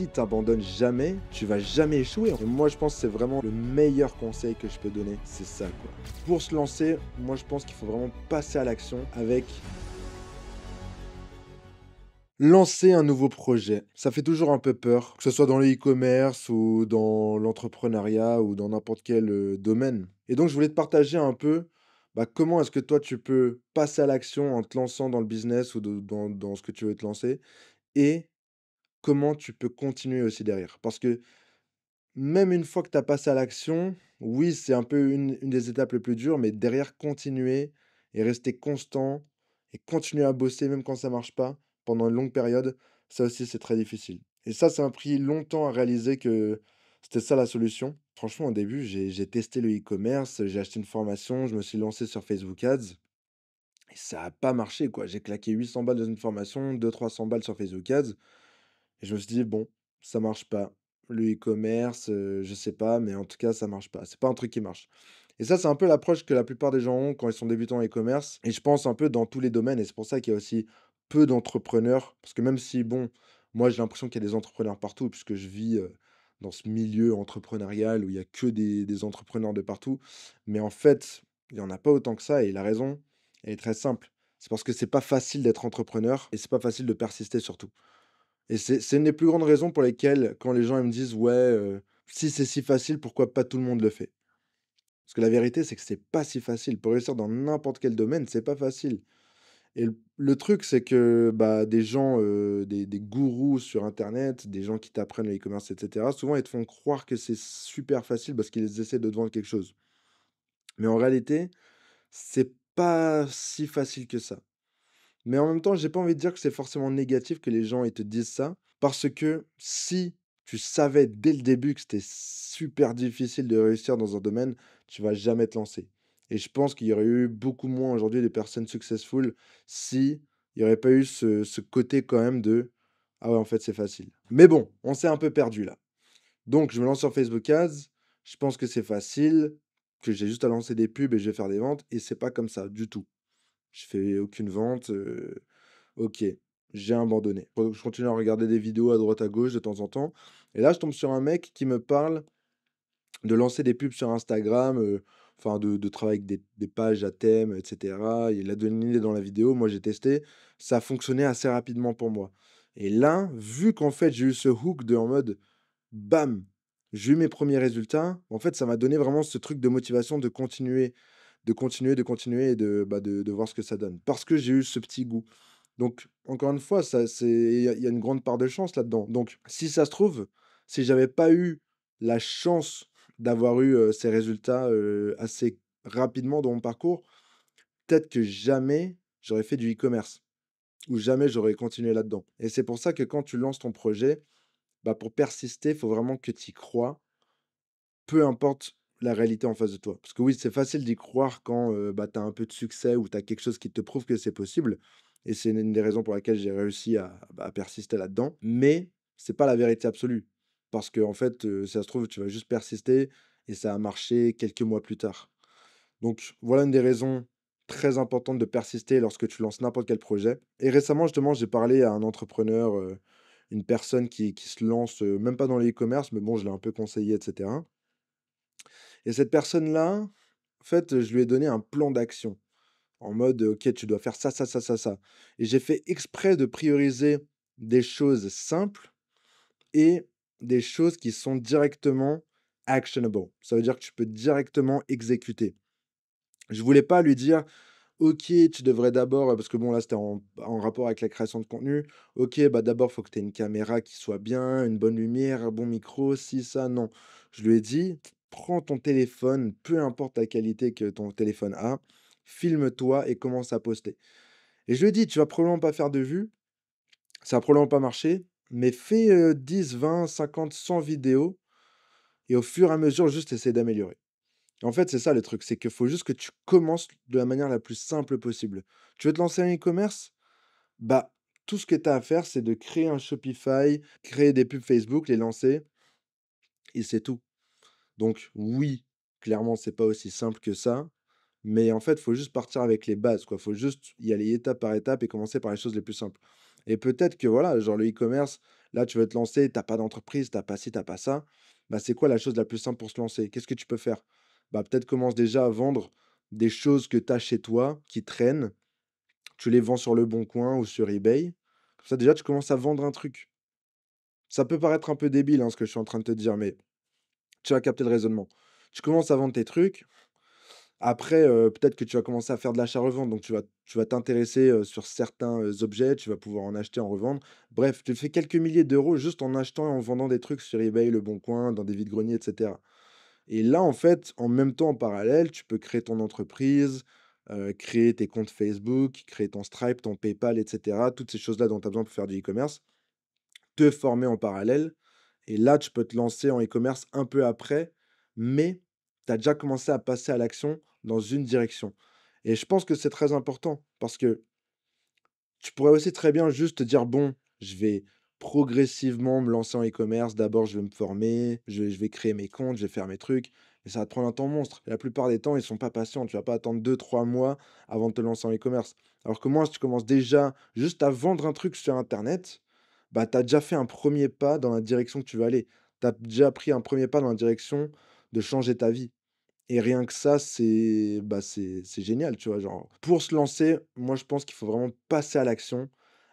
si tu abandonnes jamais, tu vas jamais échouer. Et moi, je pense que c'est vraiment le meilleur conseil que je peux donner, c'est ça, quoi. Pour se lancer, moi, je pense qu'il faut vraiment passer à l'action avec lancer un nouveau projet. Ça fait toujours un peu peur, que ce soit dans le e-commerce ou dans l'entrepreneuriat ou dans n'importe quel domaine. Et donc, je voulais te partager un peu comment est-ce que toi, tu peux passer à l'action en te lançant dans le business ou dans ce que tu veux te lancer et comment tu peux continuer aussi derrière. Parce que même une fois que tu as passé à l'action, oui, c'est un peu une des étapes les plus dures, mais derrière, continuer et rester constant et continuer à bosser même quand ça marche pas pendant une longue période, ça aussi, c'est très difficile. Et ça m'a pris longtemps à réaliser que c'était ça la solution. Franchement, au début, j'ai testé le e-commerce, j'ai acheté une formation, je me suis lancé sur Facebook Ads et ça a pas marché, quoi. J'ai claqué 800 balles dans une formation, 200-300 balles sur Facebook Ads et je me suis dit: «Bon, ça marche pas. Le e-commerce, je sais pas, mais en tout cas, ça marche pas. C'est pas un truc qui marche». Et ça, c'est un peu l'approche que la plupart des gens ont quand ils sont débutants en e-commerce et je pense un peu dans tous les domaines et c'est pour ça qu'il y a aussi peu d'entrepreneurs. Parce que même si, bon, moi, j'ai l'impression qu'il y a des entrepreneurs partout puisque je vis, dans ce milieu entrepreneurial où il y a que des entrepreneurs de partout. Mais en fait, il y en a pas autant que ça et la raison, elle est très simple. C'est parce que c'est pas facile d'être entrepreneur et c'est pas facile de persister surtout. Et c'est une des plus grandes raisons pour lesquelles, quand les gens ils me disent: «Ouais, si c'est si facile, pourquoi pas tout le monde le fait?» Parce que la vérité, c'est que c'est pas si facile. Pour réussir dans n'importe quel domaine, c'est pas facile. Et le truc, c'est que, des gens, des gourous sur internet, des gens qui t'apprennent le e-commerce et cetera, souvent ils te font croire que c'est super facile parce qu'ils essaient de te vendre quelque chose. Mais en réalité, c'est pas si facile que ça. Mais en même temps, j'ai pas envie de dire que c'est forcément négatif que les gens ils te disent ça, parce que si tu savais dès le début que c'était super difficile de réussir dans un domaine, tu vas jamais te lancer. Et je pense qu'il y aurait eu beaucoup moins aujourd'hui de personnes successful si il y aurait pas eu ce côté quand même de ah ouais, en fait, c'est facile. Mais bon, on s'est un peu perdu là. Donc, je me lance sur Facebook Ads. Je pense que c'est facile, que j'ai juste à lancer des pubs et je vais faire des ventes. Et c'est pas comme ça du tout. Je fais aucune vente, OK, j'ai abandonné. Je continue à regarder des vidéos à droite à gauche de temps en temps et là, je tombe sur un mec qui me parle de lancer des pubs sur Instagram, enfin de travailler avec des pages à thème et cetera. Il a donné une idée dans la vidéo, moi j'ai testé, ça a fonctionné assez rapidement pour moi et là, vu qu'en fait, j'ai eu ce hook de en mode bam! J'ai eu mes premiers résultats, en fait, ça m'a donné vraiment ce truc de motivation de continuer, de continuer, de continuer et de voir ce que ça donne. Parce que j'ai eu ce petit goût. Donc, encore une fois, ça c'est il y a une grande part de chance là-dedans. Donc, si ça se trouve, si j'avais pas eu la chance d'avoir eu, ces résultats, assez rapidement dans mon parcours, peut-être que jamais j'aurais fait du e-commerce ou jamais j'aurais continué là-dedans. Et c'est pour ça que quand tu lances ton projet, pour persister, il faut vraiment que tu y crois, peu importe la réalité en face de toi. Parce que oui, c'est facile d'y croire quand, tu as un peu de succès ou tu as quelque chose qui te prouve que c'est possible et c'est une des raisons pour laquelle j'ai réussi à persister là-dedans. Mais c'est pas la vérité absolue parce qu'en fait, si ça se trouve, tu vas juste persister et ça a marché quelques mois plus tard. Donc voilà une des raisons très importantes de persister lorsque tu lances n'importe quel projet. Et récemment, justement, j'ai parlé à un entrepreneur, une personne qui se lance, même pas dans le e-commerce, mais bon, je l'ai un peu conseillé, et cetera. Et cette personne-là, en fait, je lui ai donné un plan d'action en mode, «OK, tu dois faire ça, ça, ça, ça, ça» et j'ai fait exprès de prioriser des choses simples et des choses qui sont directement actionable. Ça veut dire que tu peux directement exécuter. Je voulais pas lui dire: OK, tu devrais d'abord, parce que bon là, c'était en rapport avec la création de contenu. OK, d'abord, il faut que tu aies une caméra qui soit bien, une bonne lumière, un bon micro, ci, ça, non. Je lui ai dit: «Prends ton téléphone, peu importe la qualité que ton téléphone a, filme-toi et commence à poster» et je lui ai dit: «Tu vas probablement pas faire de vues, ça va probablement pas marcher, mais fais, 10, 20, 50, 100 vidéos et au fur et à mesure, juste essaie d'améliorer». En fait, c'est ça le truc, c'est qu'il faut juste que tu commences de la manière la plus simple possible. Tu veux te lancer un e-commerce? Bah, tout ce que tu as à faire, c'est de créer un Shopify, créer des pubs Facebook, les lancer et c'est tout. Donc oui, clairement, c'est pas aussi simple que ça, mais en fait, il faut juste partir avec les bases, quoi. Faut juste y aller étape par étape et commencer par les choses les plus simples. Et peut-être que voilà, genre le e-commerce, Là, tu veux te lancer, tu pas d'entreprise, t'as pas ci, t'as pas ça. Bah, c'est quoi la chose la plus simple pour se lancer? Qu'est-ce que tu peux faire? Bah, peut-être commence déjà à vendre des choses que tu as chez toi qui traînent, tu les vends sur Le Bon Coin ou sur eBay. Comme ça, déjà, tu commences à vendre un truc. Ça peut paraître un peu débile, hein, ce que je suis en train de te dire, mais tu vas capter le raisonnement. Tu commences à vendre tes trucs. Après, peut-être que tu vas commencer à faire de l'achat-revente, donc tu vas t'intéresser, sur certains, objets, tu vas pouvoir en acheter, en revendre. Bref, tu fais quelques milliers d'euros juste en achetant et en vendant des trucs sur eBay, Le Bon Coin, dans des vides-greniers, et cetera. Et là, en fait, en même temps, en parallèle, tu peux créer ton entreprise, créer tes comptes Facebook, créer ton Stripe, ton PayPal, et cetera. Toutes ces choses-là dont tu as besoin pour faire du e-commerce, te former en parallèle et là, tu peux te lancer en e-commerce un peu après, mais tu as déjà commencé à passer à l'action dans une direction. Et je pense que c'est très important parce que tu pourrais aussi très bien juste te dire: «Bon, je vais progressivement me lancer en e-commerce. D'abord, je vais me former, je vais créer mes comptes, je vais faire mes trucs» et ça va te prendre un temps monstre. Et la plupart des temps, ils sont pas patients. Tu vas pas attendre 2 3 mois avant de te lancer en e-commerce. Alors que moi, si tu commences déjà juste à vendre un truc sur internet, bah, tu as déjà fait un premier pas dans la direction que tu veux aller. Tu as déjà pris un premier pas dans la direction de changer ta vie. Et rien que ça, c'est génial, tu vois? Genre, pour se lancer, moi, je pense qu'il faut vraiment passer à l'action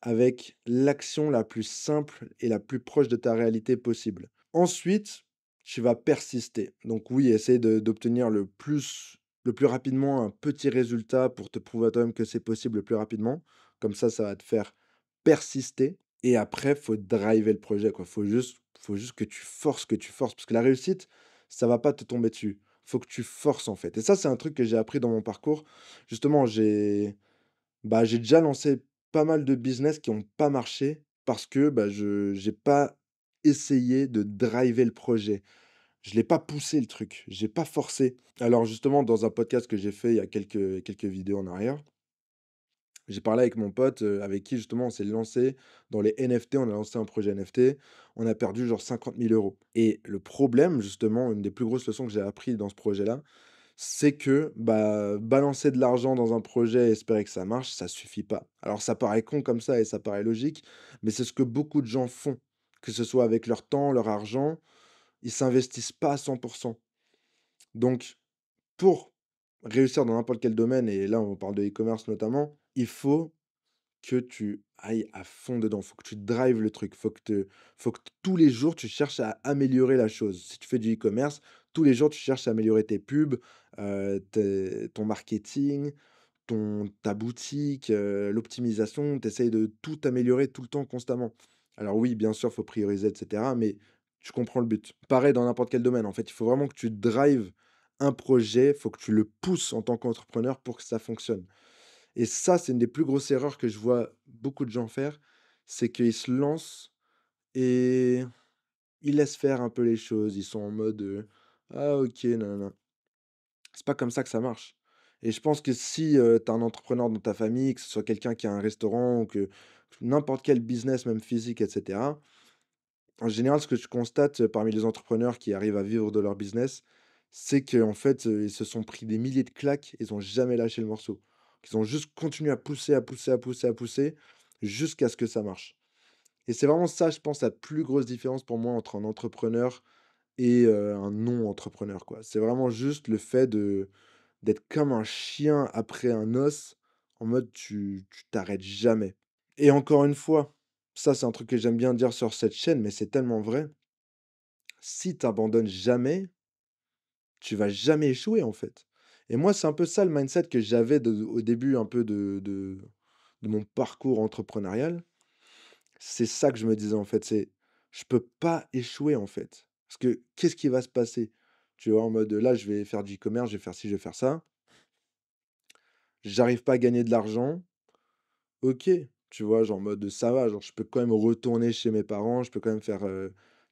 avec l'action la plus simple et la plus proche de ta réalité possible. Ensuite, tu vas persister. Donc oui, essayer d'obtenir le plus rapidement un petit résultat pour te prouver à toi-même que c'est possible le plus rapidement. Comme ça va te faire persister et après, faut driver le projet, quoi. Faut juste que tu forces parce que la réussite, ça va pas te tomber dessus. Faut que tu forces, en fait et ça, c'est un truc que j'ai appris dans mon parcours. Justement, j'ai déjà lancé pas mal de business qui ont pas marché parce que, bah, je j'ai pas essayé de driver le projet. Je l'ai pas poussé le truc, j'ai pas forcé. Alors justement, dans un podcast que j'ai fait il y a quelques vidéos en arrière, j'ai parlé avec mon pote, avec qui justement on s'est lancé dans les NFT, on a lancé un projet NFT, on a perdu genre 50 000 € et le problème justement, une des plus grosses leçons que j'ai appris dans ce projet-là, c'est que, bah, balancer de l'argent dans un projet et espérer que ça marche, ça suffit pas. Alors ça paraît con comme ça et ça paraît logique, mais c'est ce que beaucoup de gens font, que ce soit avec leur temps, leur argent, ils s'investissent pas à 100. Donc pour réussir dans n'importe quel domaine et là on parle de e-commerce notamment, il faut que tu ailles à fond dedans. Faut que tu drives le truc. Faut que tous les jours, tu cherches à améliorer la chose. Si tu fais du e-commerce, tous les jours, tu cherches à améliorer tes pubs, ton marketing, ta boutique, l'optimisation. Tu essayes de tout améliorer tout le temps, constamment. Alors oui, bien sûr, faut prioriser, et cetera, mais tu comprends le but. Pareil dans n'importe quel domaine. En fait, il faut vraiment que tu drives un projet, il faut que tu le pousses en tant qu'entrepreneur pour que ça fonctionne. Et ça, c'est une des plus grosses erreurs que je vois beaucoup de gens faire, c'est qu'ils se lancent et ils laissent faire un peu les choses. Ils sont en mode, «Ah OK, nanana». C'est pas comme ça que ça marche. Et je pense que si, tu as un entrepreneur dans ta famille, que ce soit quelqu'un qui a un restaurant ou que n'importe quel business, même physique et cetera, en général, ce que je constate, parmi les entrepreneurs qui arrivent à vivre de leur business, c'est qu'en fait, ils se sont pris des milliers de claques, ils ont jamais lâché le morceau. Ils ont juste continué à pousser, à pousser, à pousser, à pousser, jusqu'à ce que ça marche. Et c'est vraiment ça, je pense, la plus grosse différence pour moi entre un entrepreneur et un non-entrepreneur, quoi. C'est vraiment juste le fait d'être comme un chien après un os, en mode tu t'arrêtes jamais. Et encore une fois, ça c'est un truc que j'aime bien dire sur cette chaîne, mais c'est tellement vrai, si tu abandonnes jamais, tu vas jamais échouer, en fait. Et moi, c'est un peu ça le mindset que j'avais au début un peu de mon parcours entrepreneurial. C'est ça que je me disais, en fait, c'est: «Je peux pas échouer, en fait». Parce que qu'est-ce qui va se passer? Tu vois? En mode, là, je vais faire du e-commerce, je vais faire ci, je vais faire ça. J'arrive pas à gagner de l'argent. OK, tu vois? Genre en mode, ça va, genre je peux quand même retourner chez mes parents, je peux quand même faire,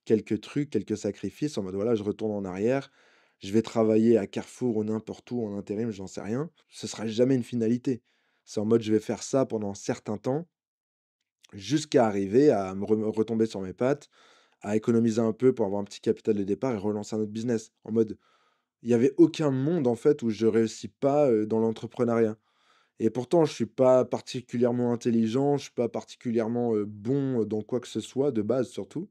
quelques trucs, quelques sacrifices en mode voilà, je retourne en arrière, je vais travailler à Carrefour ou n'importe où en intérim, j'en sais rien. Ce sera jamais une finalité. C'est en mode je vais faire ça pendant un certain temps, jusqu'à arriver à me retomber sur mes pattes, à économiser un peu pour avoir un petit capital de départ et relancer un autre business. En mode, il y avait aucun monde en fait où je réussis pas, dans l'entrepreneuriat. Et pourtant, je suis pas particulièrement intelligent, je suis pas particulièrement, bon dans quoi que ce soit, de base surtout.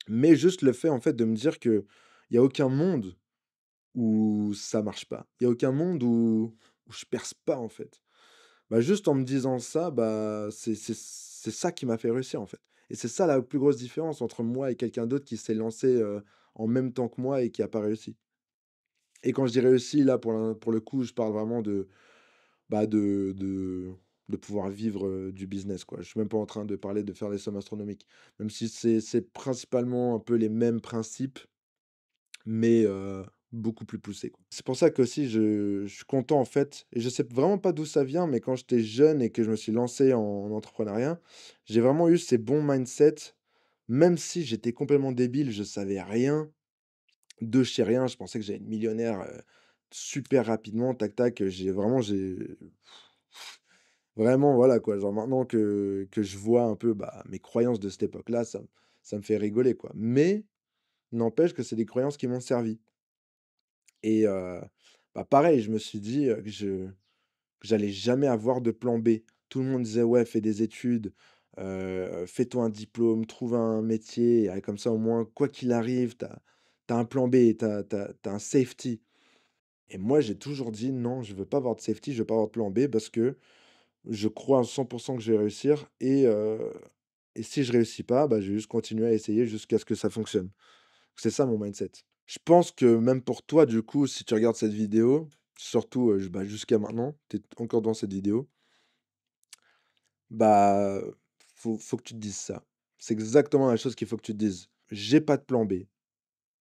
Mais juste le fait, en fait, de me dire que il y a aucun monde où ça marche pas. Il y a aucun monde où je perce pas, en fait. Bah, juste en me disant ça, bah, c'est ça qui m'a fait réussir, en fait. Et c'est ça la plus grosse différence entre moi et quelqu'un d'autre qui s'est lancé, en même temps que moi et qui a pas réussi. Et quand je dis réussi, là, pour le coup, je parle vraiment de, bah, de pouvoir vivre, du business, quoi. Je suis même pas en train de parler de faire des sommes astronomiques. Même si c'est principalement un peu les mêmes principes, mais beaucoup plus poussés, quoi. C'est pour ça qu'aussi je suis content, en fait, et je sais vraiment pas d'où ça vient, mais quand j'étais jeune et que je me suis lancé en entrepreneuriat, j'ai vraiment eu ces bons mindsets, même si j'étais complètement débile, je savais rien de chez rien, je pensais que j'allais être millionnaire, super rapidement, tac tac, j'ai vraiment, voilà, quoi, genre maintenant que je vois un peu, bah, mes croyances de cette époque-là, ça me fait rigoler, quoi. Mais n'empêche que c'est des croyances qui m'ont servi. Et bah, pareil, je me suis dit, que j'allais jamais avoir de plan B. Tout le monde disait: «Ouais, fais des études, fais-toi un diplôme, trouve un métier, et comme ça, au moins, quoi qu'il arrive, t'as un plan B, t'as un safety». Et moi, j'ai toujours dit: «Non, je veux pas avoir de safety, je veux pas avoir de plan B parce que je crois à 100 que je vais réussir, et si je réussis pas, bah, je vais juste continuer à essayer jusqu'à ce que ça fonctionne». C'est ça mon mindset. Je pense que même pour toi, du coup, si tu regardes cette vidéo, surtout, bah, jusqu'à maintenant, tu es encore dans cette vidéo, bah, faut que tu te dises ça. C'est exactement la chose qu'il faut que tu te dises. J'ai pas de plan B,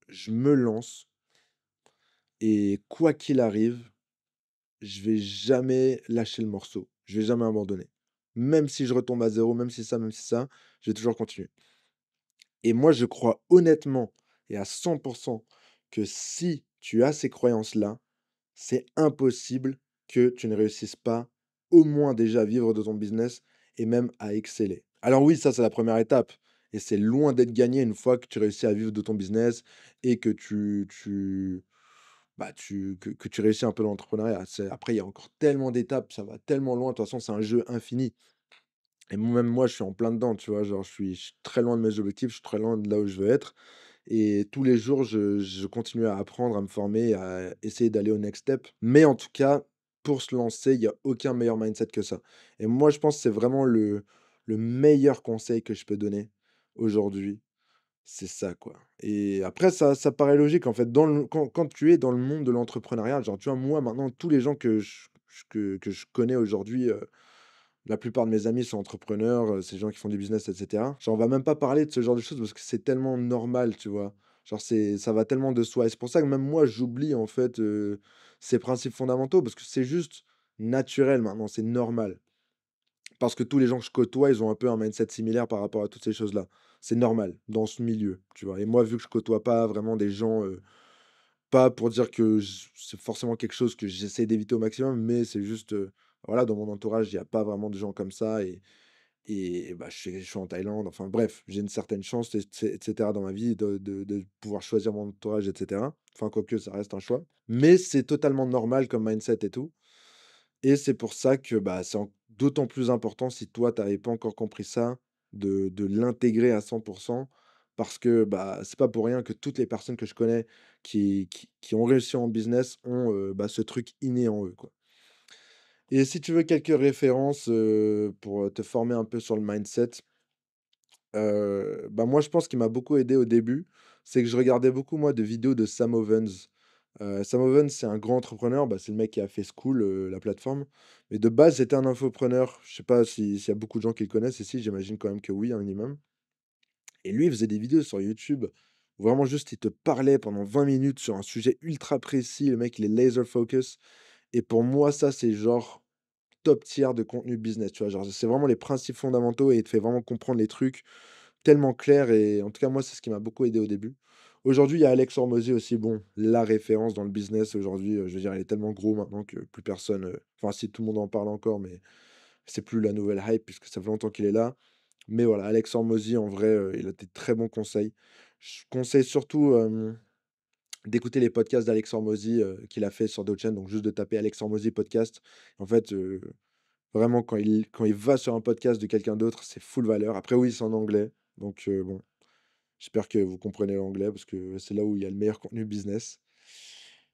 je me lance, et quoi qu'il arrive, je vais jamais lâcher le morceau. Je vais jamais abandonner. Même si je retombe à zéro, même si ça, je vais toujours continuer. Et moi, je crois honnêtement et à 100 que si tu as ces croyances-là, c'est impossible que tu ne réussisses pas, au moins déjà à vivre de ton business et même à exceller. Alors oui, ça c'est la première étape, et c'est loin d'être gagné une fois que tu réussis à vivre de ton business et que que tu réussis un peu dans l'entrepreneuriat. Après, il y a encore tellement d'étapes, ça va tellement loin, de toute façon, c'est un jeu infini. Et même moi, je suis en plein dedans, tu vois, genre je suis très loin de mes objectifs, je suis très loin de là où je veux être. Et tous les jours, je continue à apprendre, à me former, à essayer d'aller au next step. Mais en tout cas, pour se lancer, il y a aucun meilleur mindset que ça. Et moi, je pense que c'est vraiment le meilleur conseil que je peux donner aujourd'hui. C'est ça, quoi. Et après, ça paraît logique, en fait. Quand tu es dans le monde de l'entrepreneuriat, genre, tu vois, moi, maintenant, tous les gens que je connais aujourd'hui, la plupart de mes amis sont entrepreneurs, c'est des gens qui font du business, et cetera. Genre, on va même pas parler de ce genre de choses parce que c'est tellement normal, tu vois? Genre, ça va tellement de soi, et c'est pour ça que même moi, j'oublie, en fait, ces principes fondamentaux parce que c'est juste naturel maintenant, c'est normal. Parce que tous les gens que je côtoie, ils ont un peu un mindset similaire par rapport à toutes ces choses-là. C'est normal dans ce milieu, tu vois? Et moi, vu que je côtoie pas vraiment des gens, pas pour dire que c'est forcément quelque chose que j'essaie d'éviter au maximum, mais c'est juste, voilà, dans mon entourage, il y a pas vraiment de gens comme ça, et bah, je suis en Thaïlande, enfin bref, j'ai une certaine chance, et cetera, dans ma vie de pouvoir choisir mon entourage, et cetera. Enfin, quoique ça reste un choix. Mais c'est totalement normal comme mindset et tout, et c'est pour ça que, bah, c'est d'autant plus important, si toi, tu n'avais pas encore compris ça, de l'intégrer à 100, parce que, bah, c'est pas pour rien que toutes les personnes que je connais qui ont réussi en business ont, bah, ce truc inné en eux, quoi. Et si tu veux quelques références, pour, te former un peu sur le mindset, bah, moi, je pense qu'il m'a beaucoup aidé au début, c'est que je regardais beaucoup, moi, de vidéos de Sam Ovens. Sam Ovens, c'est un grand entrepreneur, bah, c'est le mec qui a fait Skool, la plateforme. Mais de base, c'était un infopreneur. Je sais pas s'il y a beaucoup de gens qui le connaissent ici, j'imagine quand même que oui, un minimum. Et lui, il faisait des vidéos sur YouTube où vraiment juste il te parlait pendant 20 minutes sur un sujet ultra précis. Le mec, il est laser focus. Et pour moi, ça, c'est genre top tier de contenu business, tu vois? Genre, c'est vraiment les principes fondamentaux et il te fait vraiment comprendre les trucs tellement clairs, et en tout cas, moi, c'est ce qui m'a beaucoup aidé au début. Aujourd'hui, il y a Alex Hormozy aussi, bon, la référence dans le business aujourd'hui, je veux dire, il est tellement gros maintenant que plus personne, enfin si, tout le monde en parle encore, mais c'est plus la nouvelle hype puisque ça fait longtemps qu'il est là. Mais voilà, Alex Hormozy, en vrai, il a des très bons conseils. Je conseille surtout, d'écouter les podcasts d'Alex Hormozy, qu'il a fait sur d'autres chaînes, donc juste de taper Alex Hormozy podcast. En fait, vraiment quand il va sur un podcast de quelqu'un d'autre, c'est full valeur. Après oui, c'est en anglais, donc bon, j'espère que vous comprenez l'anglais parce que c'est là où il y a le meilleur contenu business.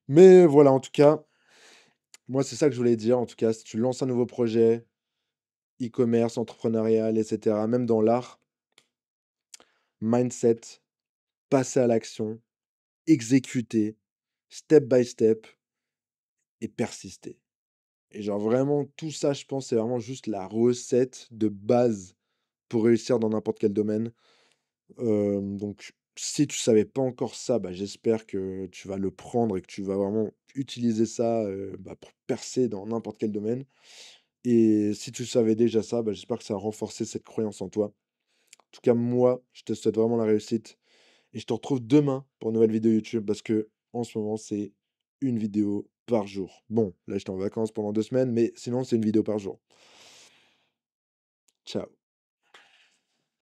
Mais voilà, en tout cas, moi, c'est ça que je voulais dire. En tout cas, si tu lances un nouveau projet, e-commerce, entrepreneurial et cetera, même dans l'art, mindset, passer à l'action, exécuter, step by step et persister. Et genre vraiment tout ça, je pense, c'est vraiment juste la recette de base pour réussir dans n'importe quel domaine. Donc si tu savais pas encore ça, bah, j'espère que tu vas le prendre et que tu vas vraiment utiliser ça, bah, pour percer dans n'importe quel domaine. Et si tu savais déjà ça, bah, j'espère que ça a renforcé cette croyance en toi. En tout cas, moi, je te souhaite vraiment la réussite et je te retrouve demain pour une nouvelle vidéo YouTube parce que en ce moment, c'est une vidéo par jour. Bon, là, j'étais en vacances pendant 2 semaines, mais sinon, c'est une vidéo par jour. Ciao.